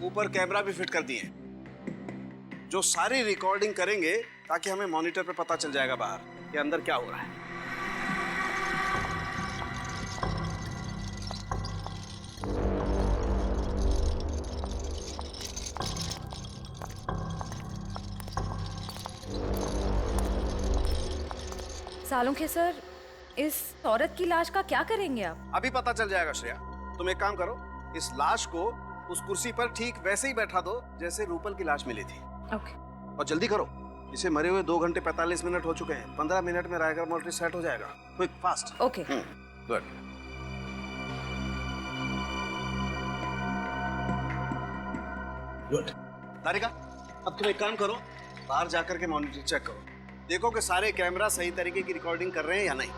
ऊपर कैमरा भी फिट कर दिए हैं जो सारी रिकॉर्डिंग करेंगे, ताकि हमें मॉनिटर पे पता चल जाएगा बाहर कि अंदर क्या हो रहा है। सालों के सर, इस औरत की लाश का क्या करेंगे आप? अभी पता चल जाएगा श्रेया। तुम एक काम करो, इस लाश को उस कुर्सी पर ठीक वैसे ही बैठा दो जैसे रूपल की लाश मिली थी। ओके। और जल्दी करो, इसे मरे हुए 2 घंटे 45 मिनट हो चुके हैं। 15 मिनट में रायगढ़ मोर्टिस सेट हो जाएगा। Quick, fast. Okay. Good. Good. Tarika, अब तुम एक काम करो, बाहर जाकर के मॉनिटर चेक करो, देखो कि सारे कैमरा सही तरीके की रिकॉर्डिंग कर रहे हैं या नहीं।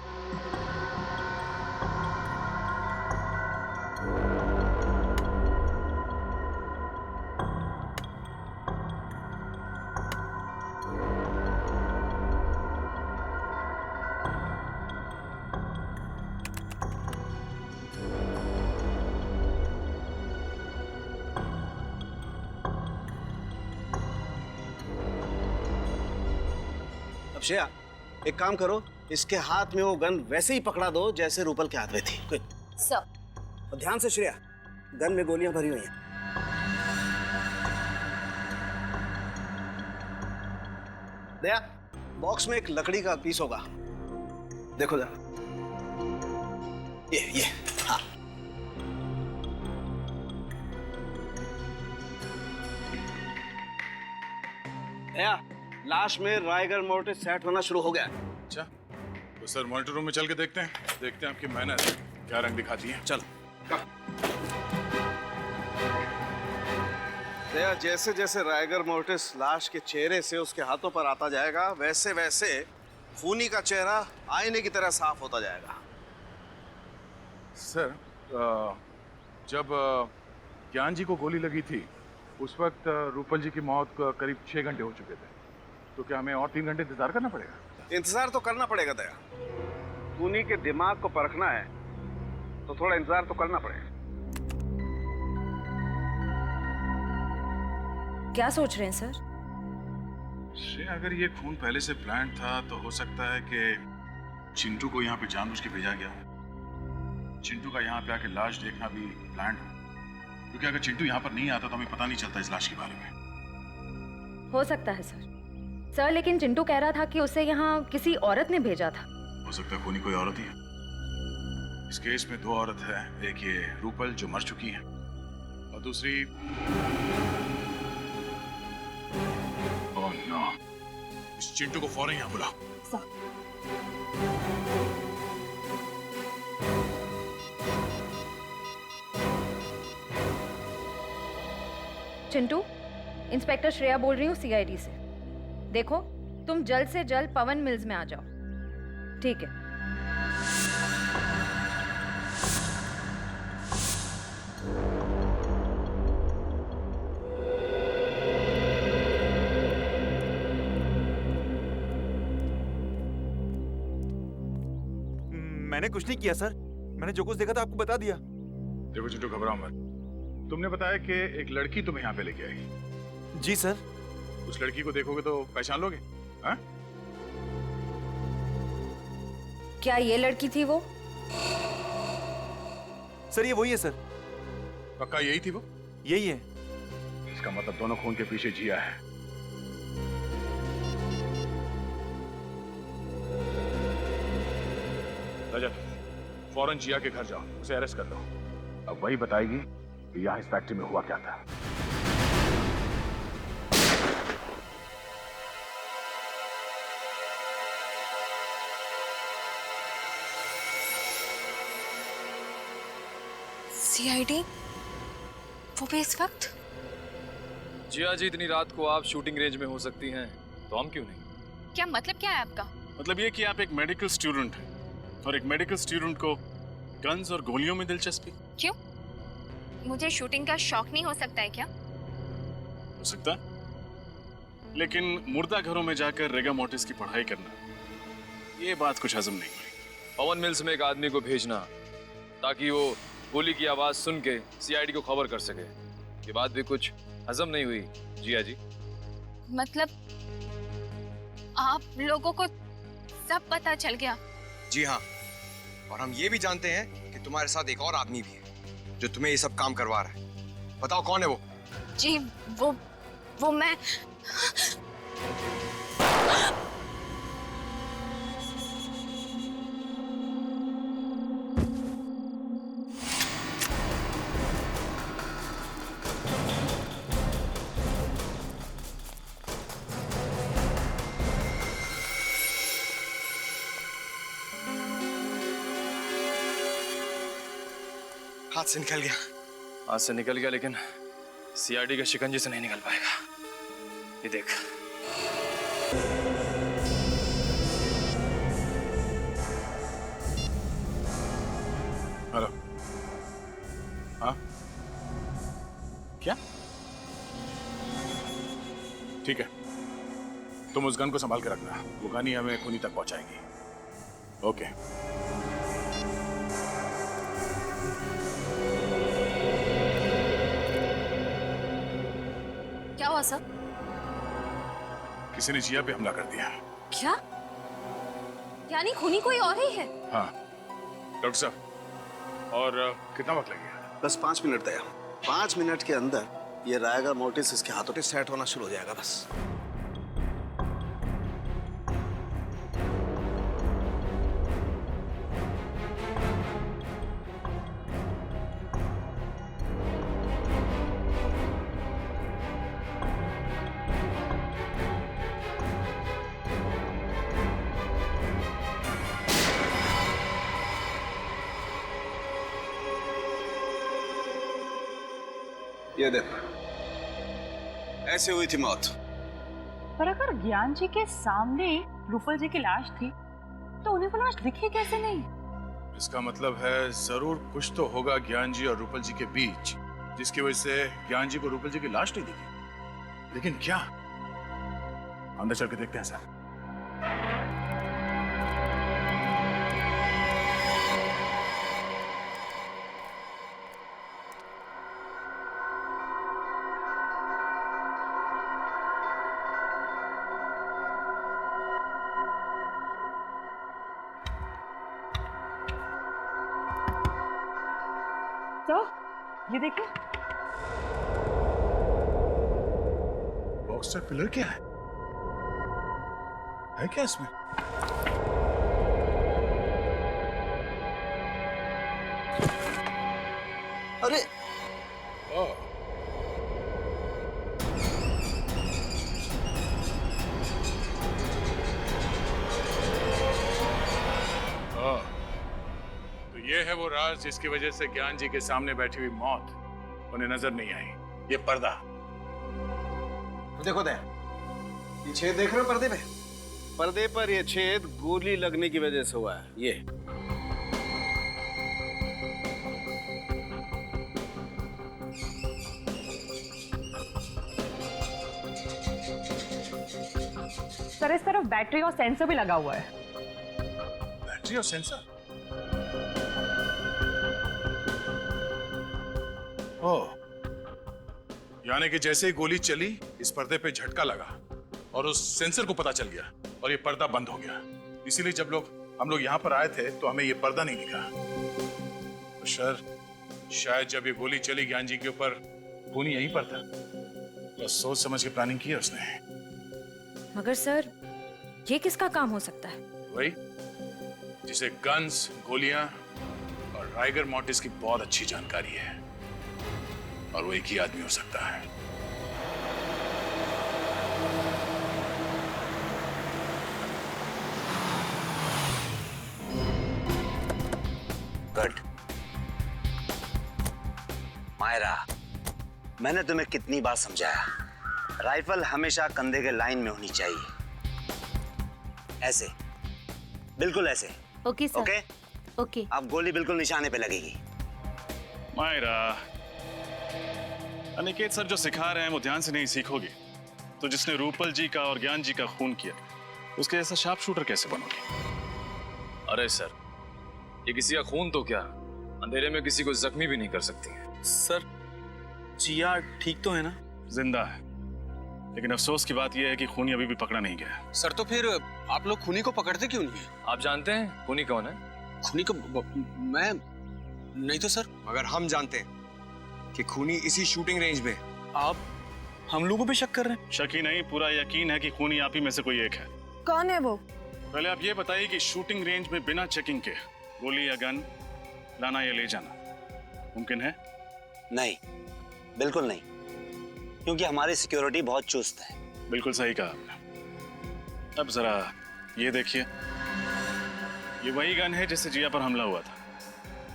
अब श्रेया, एक काम करो, इसके हाथ में वो गन वैसे ही पकड़ा दो जैसे रूपल के हाथ में थी। क्विक। सर। और ध्यान से श्रेया, गन में गोलियां भरी हुई हैं। दया, बॉक्स में एक लकड़ी का पीस होगा, देखो जरा। ये हाँ। दया, लाश में रायगढ़ मोर्टिस सेट होना शुरू हो गया। अच्छा, तो सर मॉनिटर रूम में चल के देखते हैं आपकी मेहनत क्या रंग दिखाती है। चल। दया, जैसे जैसे रायगढ़ मोर्टिस लाश के चेहरे से उसके हाथों पर आता जाएगा, वैसे वैसे खूनी का चेहरा आईने की तरह साफ होता जाएगा। सर, जब ज्ञान जी को गोली लगी थी उस वक्त रूपल जी की मौत करीब 6 घंटे हो चुके थे, तो क्या हमें और 3 घंटे इंतजार करना पड़ेगा? इंतजार तो करना पड़ेगा दया, खूनी के दिमाग को परखना है तो थोड़ा इंतजार तो करना पड़ेगा। क्या सोच रहे हैं सर? श्रेया, अगर ये खून पहले से प्लान था तो हो सकता है कि चिंटू को यहाँ पे जानबूझ के भेजा गया। चिंटू का यहाँ पे आके लाश देखना भी प्लान हो, क्योंकि अगर चिंटू यहाँ पर नहीं आता तो हमें पता नहीं चलता इस लाश के बारे में। हो सकता है सर, लेकिन चिंटू कह रहा था कि उसे यहाँ किसी औरत ने भेजा था। हो सकता है खूनी कोई औरत ही है। इस केस में 2 औरत है, एक ये रूपल जो मर चुकी है और दूसरी ओह नो, इस चिंटू को फौरन यहाँ बुलाओ। चिंटू, इंस्पेक्टर श्रेया बोल रही हूँ सीआईडी से। देखो, तुम जल्द से जल्द पवन मिल्स में आ जाओ, ठीक है? मैंने कुछ नहीं किया सर, मैंने जो कुछ देखा था आपको बता दिया। देखो चिंटू, घबराओ मत। तुमने बताया कि एक लड़की तुम्हें यहाँ पे लेके आई। जी सर। उस लड़की को देखोगे तो पहचान लोगे? हाँ? क्या ये लड़की थी वो? सर ये वही है सर। पक्का यही थी वो? यही है। इसका मतलब दोनों खून के पीछे जिया है। रजत, फौरन जिया के घर जाओ, उसे अरेस्ट कर लो। अब वही बताएगी कि यहाँ इस फैक्ट्री में हुआ क्या था। सीआईडी? वो भी इस वक्त? जिया जी, इतनी रात को आप शूटिंग रेंज में हो सकती हैं, तो हम क्यों नहीं? क्या मतलब क्या है आपका? मतलब ये कि आप एक मेडिकल स्टूडेंट हैं और एक मेडिकल स्टूडेंट को गन्स और गोलियों में दिलचस्पी। क्यों? मुझे शूटिंग का शौक नहीं हो सकता है क्या? हो सकता है, लेकिन मुर्दा घरों में जाकर रेगा मोर्टिस की पढ़ाई करना, ये बात कुछ हजम नहीं हुई। पवन मिल्स में एक आदमी को भेजना ताकि वो गोली की आवाज सुन के सीआईडी को खबर कर सके, ये बात भी कुछ हजम नहीं हुई जिया जी। मतलब आप लोगों को सब पता चल गया? जी हाँ, और हम ये भी जानते हैं कि तुम्हारे साथ एक और आदमी भी है जो तुम्हें ये सब काम करवा रहा है। बताओ कौन है वो? जी वो मैं। हाथ से निकल गया। हाथ से निकल गया, लेकिन सीआईडी के शिकंजे से नहीं निकल पाएगा। ये देख। हेलो। हाँ, क्या? ठीक है, तुम उस गन को संभाल के रखना, वो गन ही हमें खूनी तक पहुंचाएगी। ओके। क्या हुआ सर? किसी ने जिया पे हमला कर दिया। क्या? यानी खूनी कोई और ही है? हाँ डॉक्टर साहब, और कितना वक्त लगेगा? बस 5 मिनट दया। 5 मिनट के अंदर ये रायगर मोर्टिस इसके हाथों पे सेट होना शुरू हो जाएगा बस। ये देख, ऐसे हुई थी मौत। पर अगर ज्ञान जी के सामने रूपल जी की लाश थी तो उन्हें वो लाश दिखी कैसे नहीं? इसका मतलब है जरूर कुछ तो होगा ज्ञान जी और रूपल जी के बीच, जिसकी वजह से ज्ञान जी को रूपल जी की लाश नहीं दिखी। लेकिन क्या? अंदर चल के देखते हैं सर। तो ये देखिए, बॉक्सर पिलर क्या है क्या इसमें? अरे तो ये है वो राज जिसकी वजह से ज्ञान जी के सामने बैठी हुई मौत उन्हें नजर नहीं आई। ये पर्दा देखो दया, ये छेद देख रहे हो पर्दे पे? पर्दे पर ये छेद गोली लगने की वजह से हुआ है। ये सर इस तरफ बैटरी और सेंसर भी लगा हुआ है। बैटरी और सेंसर? ओह, यानी कि जैसे ही गोली चली इस पर्दे पे झटका लगा और उस सेंसर को पता चल गया और ये पर्दा बंद हो गया। इसीलिए जब हम लोग यहाँ पर आए थे तो हमें ये पर्दा नहीं दिखा। तो शायद जब ये गोली चली ज्ञान जी के ऊपर, खूनी यहीं पर था। बस सोच समझ के प्लानिंग की है उसने। मगर सर ये किसका काम हो सकता है? वही जिसे गन्स, गोलियां और राइगर मोर्टिस की बहुत अच्छी जानकारी है, और वो एक ही आदमी हो सकता है। गुड मायरा, मैंने तुम्हें कितनी बार समझाया, राइफल हमेशा कंधे के लाइन में होनी चाहिए। ऐसे, बिल्कुल ऐसे। Okay sir. Okay okay. अब गोली बिल्कुल निशाने पे लगेगी। मायरा, अनिकेत सर जो सिखा रहे हैं वो ध्यान से नहीं सीखोगे तो जिसने रूपल जी का और ज्ञान जी का खून किया उसके जैसा शार्प शूटर कैसे बनोगे? अरे सर, ये किसी का खून तो क्या, अंधेरे में किसी को जख्मी भी नहीं कर सकती है। सर जिया ठीक तो है ना? जिंदा है, लेकिन अफसोस की बात यह है कि खूनी अभी भी पकड़ा नहीं गया। सर तो फिर आप लोग खूनी को पकड़ते क्यों नहीं? आप जानते हैं खूनी कौन है? खूनी को मैं नहीं तो सर, मगर हम जानते हैं कि खूनी इसी शूटिंग रेंज में। आप हम लोगों पे शक कर रहे हैं? शक ही नहीं, पूरा यकीन है कि खूनी आप ही में से कोई एक है। कौन है वो? पहले आप ये बताइए कि शूटिंग रेंज में बिना चेकिंग के गोली या गन लाना या ले जाना मुमकिन है? नहीं, बिल्कुल नहीं, क्योंकि हमारी सिक्योरिटी बहुत चुस्त है। बिल्कुल सही कहा आपने। अब जरा ये देखिए, ये वही गन है जिससे जिया पर हमला हुआ था।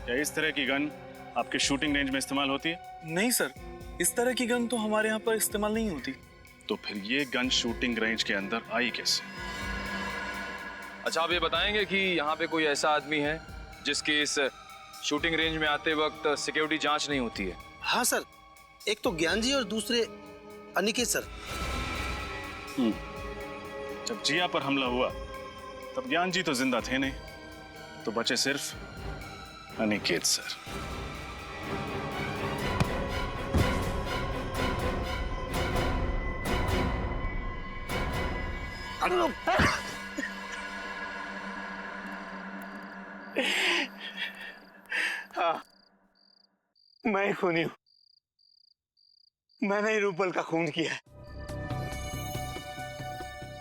क्या इस तरह की गन आपके शूटिंग रेंज में इस्तेमाल होती है? नहीं सर, इस तरह की गन तो हमारे यहाँ पर इस्तेमाल नहीं होती। तो फिर ये गन शूटिंग रेंज के अंदर आई कैसे? अच्छा, आप ये बताएंगे कि यहाँ पे कोई ऐसा आदमी है जिसकी इस शूटिंग रेंज में आते वक्त सिक्योरिटी जांच नहीं होती है? हाँ सर, एक तो ज्ञान जी और दूसरे अनिकेत सर। जब जिया पर हमला हुआ तब ज्ञान जी तो जिंदा थे नहीं, तो बचे सिर्फ अनिकेत सर। हाँ, मैं खूनी हूं। मैंने ही रूपल का खून किया है।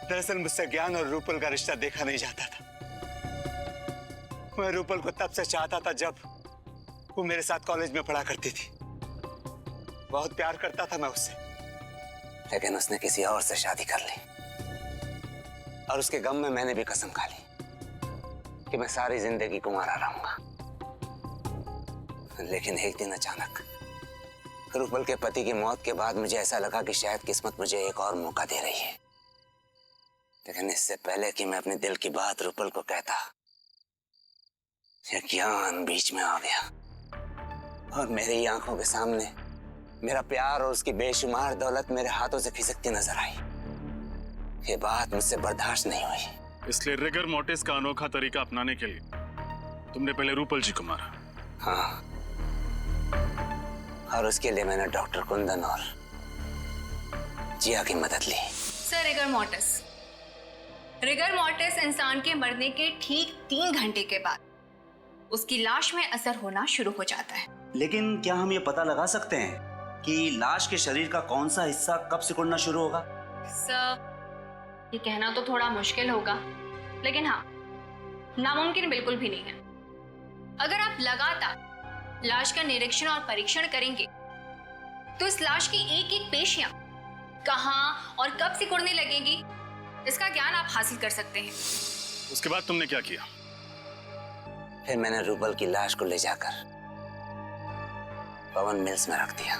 दरअसल मुझसे ज्ञान और रूपल का रिश्ता देखा नहीं जाता था। मैं रूपल को तब से चाहता था जब वो मेरे साथ कॉलेज में पढ़ा करती थी। बहुत प्यार करता था मैं उससे, लेकिन उसने किसी और से शादी कर ली और उसके गम में मैंने भी कसम खा ली कि मैं सारी जिंदगी कुंवारा रहूंगा। लेकिन एक दिन अचानक रूपल के पति की मौत के बाद मुझे ऐसा लगा कि शायद किस्मत मुझे एक और मौका दे रही है। लेकिन इससे पहले कि मैं अपने दिल की बात रूपल को कहता, ये ज्ञान बीच में आ गया और मेरी आंखों के सामने मेरा प्यार और उसकी बेशुमार दौलत मेरे हाथों से खिसकती नजर आई। ये बात मुझसे बर्दाश्त नहीं हुई। इसलिए रिगर मोर्टिस का अनोखा तरीका अपनाने के लिए तुमने पहले रूपल जी को मारा? हाँ, और उसके लिए मैंने डॉक्टर कुंदन और जिया की मदद ली। सर, रिगर मोर्टिस इंसान के मरने के ठीक 3 घंटे के बाद उसकी लाश में असर होना शुरू हो जाता है। लेकिन क्या हम ये पता लगा सकते हैं कि लाश के शरीर का कौन सा हिस्सा कब सिकुड़ना शुरू होगा? सर, ये कहना तो थोड़ा मुश्किल होगा, लेकिन हाँ, नामुमकिन बिल्कुल भी नहीं है। अगर आप लगातार लाश का निरीक्षण और परीक्षण करेंगे तो इस लाश की एक एक पेशियां कहां और कब सिकुड़ने लगेगी, इसका ज्ञान आप हासिल कर सकते हैं। उसके बाद तुमने क्या किया? फिर मैंने रूपल की लाश को ले जाकर पवन मिल्स में रख दिया।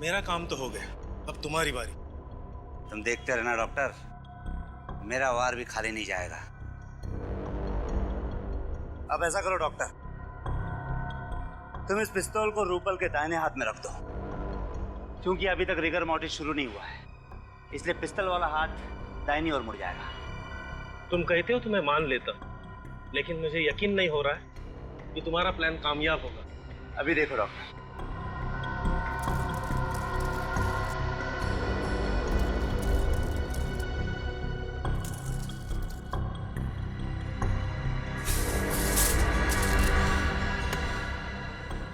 मेरा काम तो हो गया, अब तुम्हारी बारी। तुम देखते रहना डॉक्टर, मेरा वार भी खाली नहीं जाएगा। अब ऐसा करो डॉक्टर, तुम इस पिस्तौल को रूपल के दाहिने हाथ में रख दो। क्योंकि अभी तक रिगर मोर्टिस शुरू नहीं हुआ है, इसलिए पिस्तौल वाला हाथ दाहिनी ओर मुड़ जाएगा। तुम कहते हो तो मैं मान लेता, लेकिन मुझे यकीन नहीं हो रहा है कि तुम्हारा प्लान कामयाब होगा। अभी देखो डॉक्टर,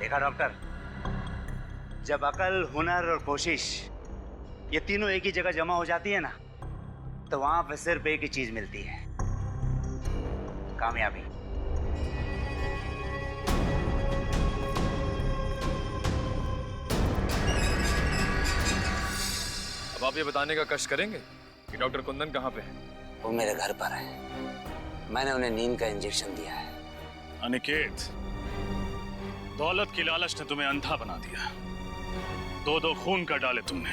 देखा डॉक्टर, जब अकल, हुनर और कोशिश ये तीनों एक ही जगह जमा हो जाती है ना, तो वहां पे सिर्फ एक ही चीज मिलती है, कामयाबी। अब आप ये बताने का कष्ट करेंगे कि डॉक्टर कुंदन कहाँ पे है? वो मेरे घर पर है, मैंने उन्हें नींद का इंजेक्शन दिया है। अनिकेत, दौलत की लालच ने तुम्हें अंधा बना दिया। 2-2 खून कर डाले तुमने।